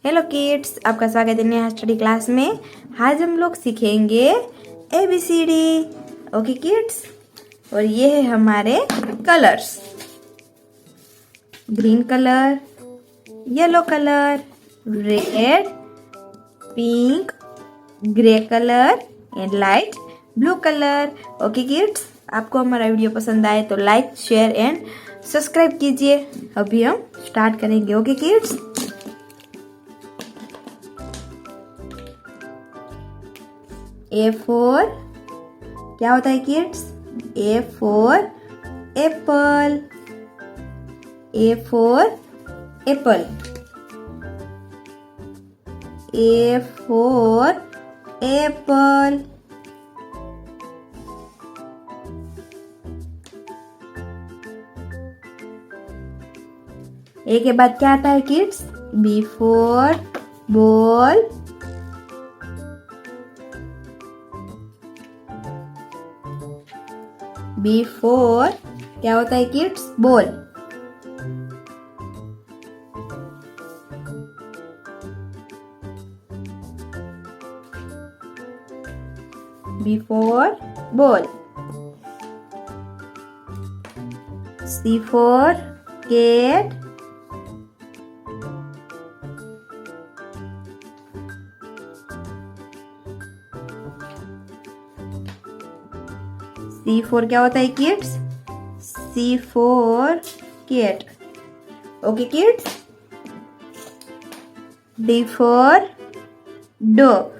Hello kids, आपका स्वागत है नेहा स्टडी क्लास में। आज हम लोग सीखेंगे ABCD। ओके किड्स, और ये है हमारे colours. Green colour, yellow colour, red, pink, grey colour and light blue colour. Okay kids, आपको हमारा वीडियो पसंद आए तो लाइक, शेयर एंड सब्सक्राइब कीजिए। अभी हम स्टार्ट करेंगे। ओके किड्स, A4 क्या होता है kids? A4 apple, A4 apple, A4 apple. A के बाद क्या आता है किड्स? B4 बॉल, B4 क्या होता है kids? Ball. B4 ball. C4 cat, C4 क्या होता है kids? C4 cat. Okay kids, D4 dog,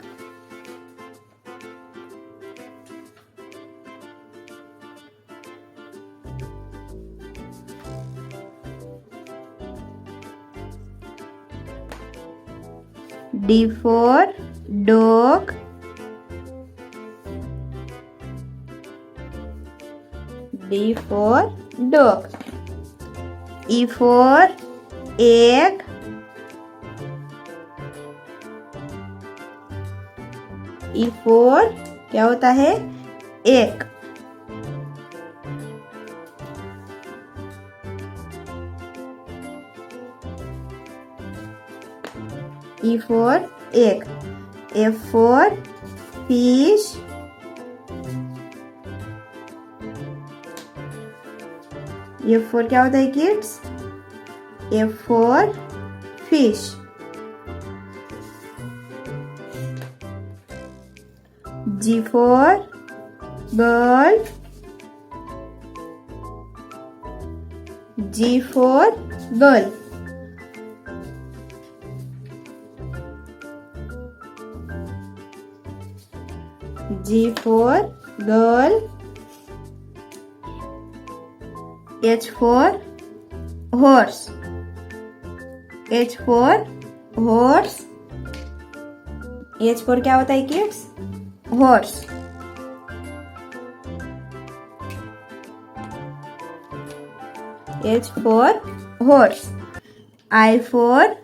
D4 dog, D4 dog, E4 egg, E4 क्या होता है? egg, E4 egg, F4 fish, F4 क्या होता है kids? F4 fish. G4 girl, G4 girl, G4 girl, H4 horse, H4 horse, H4 क्या होता है kids? horse। H4 horse, I4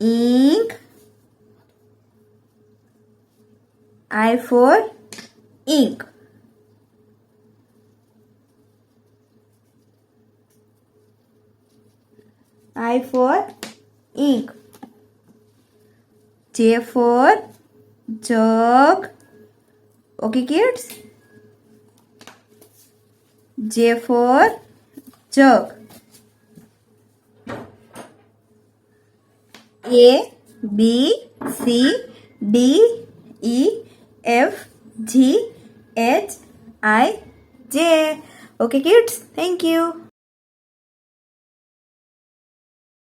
ink, I4 ink, I4 ink, J4 jug। Okay kids, J4 jug, A B C D E F G H I J। Okay kids, thank you.